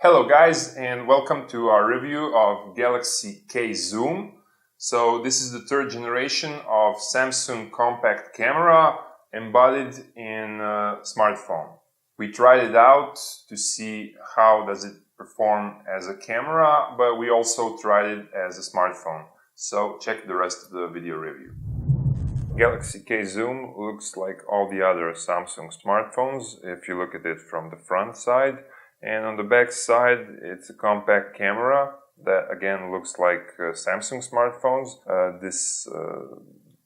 Hello guys, and welcome to our review of Galaxy K Zoom. So this is the third generation of Samsung compact camera embodied in a smartphone. We tried it out to see how does it perform as a camera, but we also tried it as a smartphone. So check the rest of the video review. Galaxy K Zoom looks like all the other Samsung smartphones if you look at it from the front side. And on the back side, it's a compact camera that again looks like Samsung smartphones. This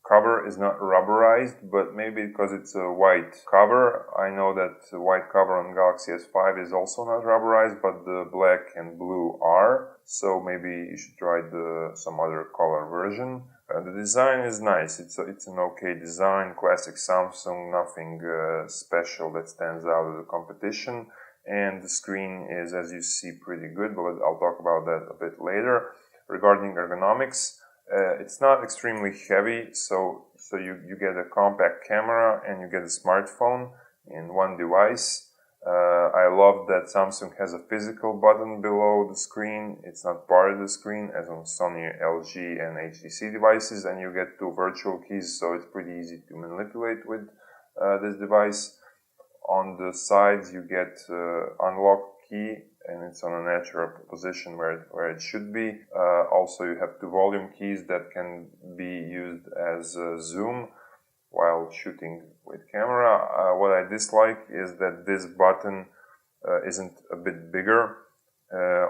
cover is not rubberized, but maybe because it's a white cover. I know that the white cover on Galaxy S5 is also not rubberized, but the black and blue are. So maybe you should try some other color version. The design is nice. It's an okay design, classic Samsung, nothing special that stands out of the competition. And the screen is, as you see, pretty good, but I'll talk about that a bit later. Regarding ergonomics, it's not extremely heavy, so you get a compact camera and you get a smartphone in one device. I love that Samsung has a physical button below the screen. It's not part of the screen as on Sony, LG and HTC devices, and you get two virtual keys, so it's pretty easy to manipulate with this device. On the sides you get unlock key, and it's on a natural position where it should be. Also you have two volume keys that can be used as zoom while shooting with camera. What I dislike is that this button isn't a bit bigger.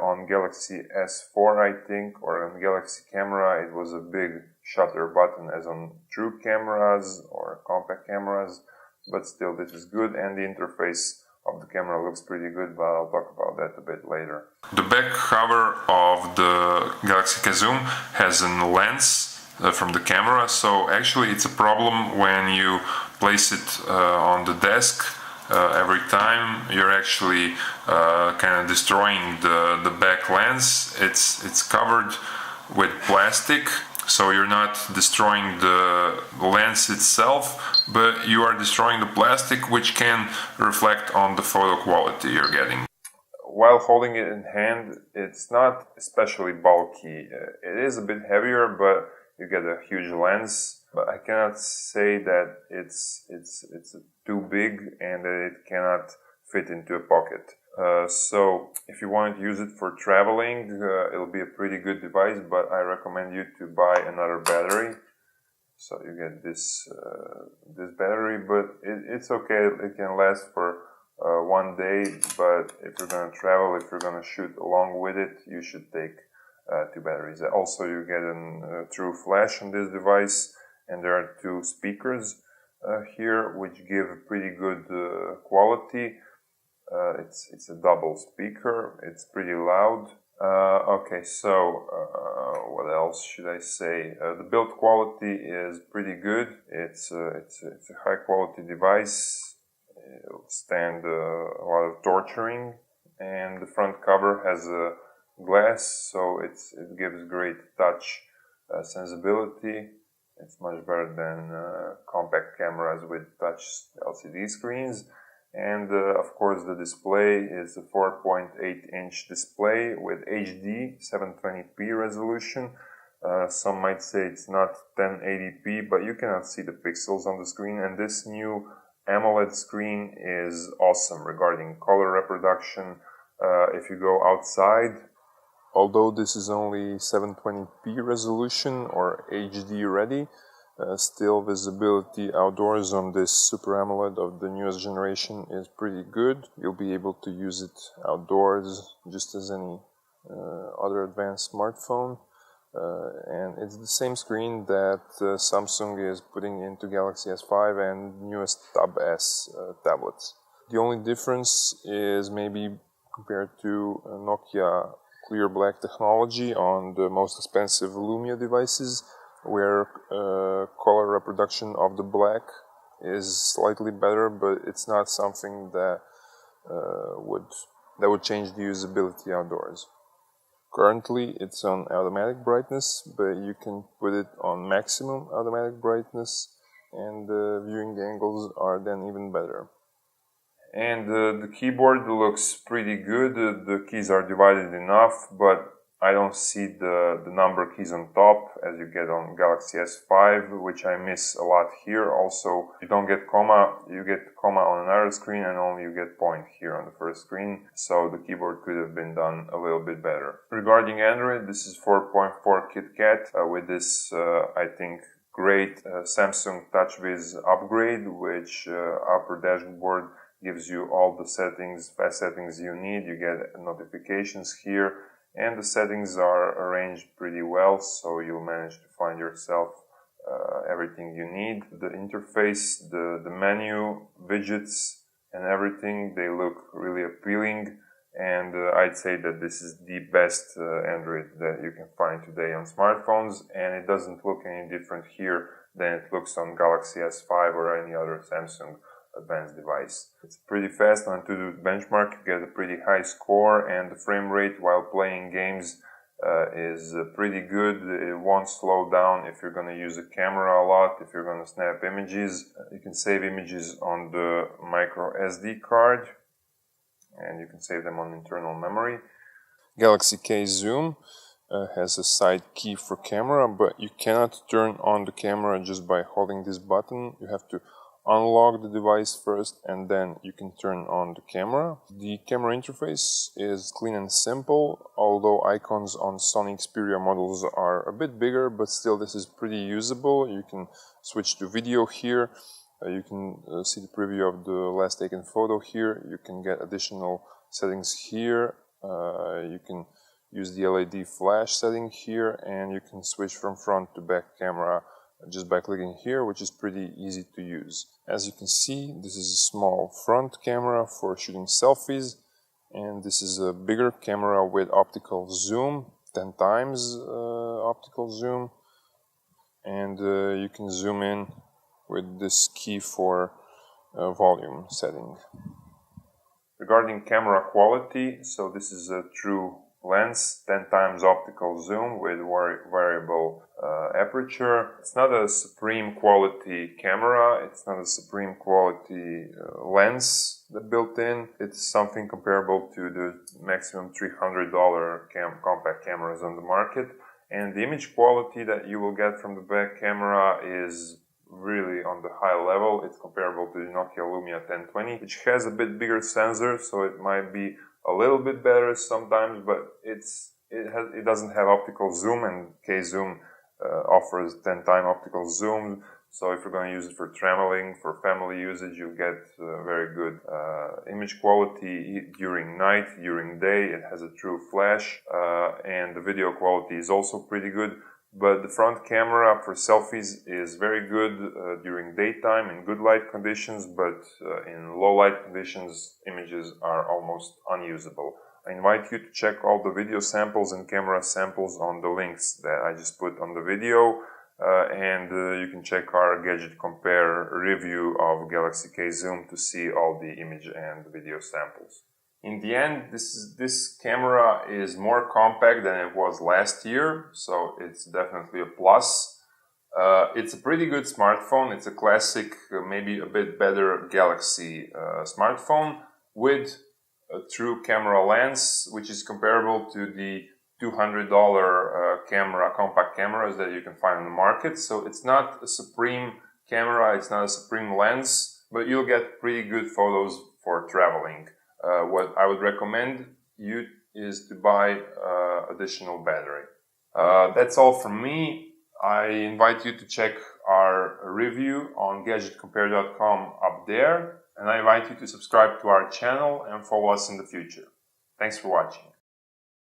On Galaxy S4 I think, or on Galaxy camera, it was a big shutter button as on true cameras or compact cameras. But still, this is good, and the interface of the camera looks pretty good, but I'll talk about that a bit later. The back cover of the Galaxy K Zoom has a lens from the camera, so actually it's a problem when you place it on the desk. Every time you're actually kind of destroying the back lens. It's covered with plastic, so you're not destroying the lens itself, but you are destroying the plastic, which can reflect on the photo quality you're getting. While holding it in hand, it's not especially bulky. It is a bit heavier, but you get a huge lens. But I cannot say that it's too big and that it cannot fit into a pocket. So if you want to use it for traveling, it'll be a pretty good device, but I recommend you to buy another battery. So you get this battery, but it's okay. It can last for 1 day, but if you're going to travel, if you're going to shoot along with it, you should take two batteries. Also, you get a true flash on this device, and there are two speakers here, which give pretty good quality. It's a double speaker. It's pretty loud. Okay, so what else should I say? The build quality is pretty good. It's a high quality device. It'll stand a lot of torturing, and the front cover has a glass, so it gives great touch sensibility. It's much better than compact cameras with touch LCD screens. And of course the display is a 4.8-inch display with HD 720p resolution. Some might say it's not 1080p, but you cannot see the pixels on the screen, and this new AMOLED screen is awesome regarding color reproduction. If you go outside, although this is only 720p resolution or HD ready, still visibility outdoors on this Super AMOLED of the newest generation is pretty good. You'll be able to use it outdoors just as any other advanced smartphone. And it's the same screen that Samsung is putting into Galaxy S5 and newest Tab S tablets. The only difference is maybe compared to Nokia clear black technology on the most expensive Lumia devices, where color reproduction of the black is slightly better, but it's not something that would change the usability outdoors. Currently it's on automatic brightness, but you can put it on maximum automatic brightness, and the viewing angles are then even better. And the keyboard looks pretty good. The keys are divided enough, but I don't see the number keys on top as you get on Galaxy S5, which I miss a lot here. Also, you don't get comma, you get comma on another screen and only you get point here on the first screen. So the keyboard could have been done a little bit better. Regarding Android, this is 4.4 KitKat with this, I think, great Samsung TouchWiz upgrade, which upper dashboard gives you all the settings, fast settings you need. You get notifications here. And the settings are arranged pretty well, so you'll manage to find yourself everything you need. The interface, the menu, widgets, and everything, they look really appealing. And I'd say that this is the best Android that you can find today on smartphones. And it doesn't look any different here than it looks on Galaxy S5 or any other Samsung advanced device. It's pretty fast. On AnTuTu benchmark, you get a pretty high score, and the frame rate while playing games is pretty good. It won't slow down if you're going to use a camera a lot, if you're going to snap images. You can save images on the micro SD card, and you can save them on internal memory. Galaxy K Zoom has a side key for camera, but you cannot turn on the camera just by holding this button. You have to unlock the device first and then you can turn on the camera. The camera interface is clean and simple, although icons on Sony Xperia models are a bit bigger, but still this is pretty usable. You can switch to video here. You can see the preview of the last taken photo here. You can get additional settings here. You can use the LED flash setting here, and you can switch from front to back camera just by clicking here, which is pretty easy to use. As you can see, this is a small front camera for shooting selfies, and this is a bigger camera with optical zoom, 10 times optical zoom, and you can zoom in with this key for volume setting. Regarding camera quality, so this is a true lens, 10 times optical zoom with variable aperture. It's not a supreme quality camera, it's not a supreme quality lens that built in. It's something comparable to the maximum $300 compact cameras on the market. And the image quality that you will get from the back camera is really on the high level. It's comparable to the Nokia Lumia 1020, which has a bit bigger sensor, so it might be a little bit better sometimes, but it doesn't have optical zoom, and K-Zoom offers 10-time optical zoom. So if you're going to use it for traveling, for family usage, you'll get very good image quality during night, during day. It has a true flash, and the video quality is also pretty good. But the front camera for selfies is very good during daytime in good light conditions, but in low light conditions, images are almost unusable. I invite you to check all the video samples and camera samples on the links that I just put on the video, and you can check our Gadget Compare review of Galaxy K Zoom to see all the image and video samples. In the end, this camera is more compact than it was last year, so it's definitely a plus. It's a pretty good smartphone. It's a classic, maybe a bit better Galaxy smartphone with a true camera lens, which is comparable to the $200 compact cameras that you can find on the market. So it's not a supreme camera, it's not a supreme lens, but you'll get pretty good photos for traveling. What I would recommend you is to buy additional battery. That's all from me. I invite you to check our review on GdgtCompare.com up there, and I invite you to subscribe to our channel and follow us in the future. Thanks for watching.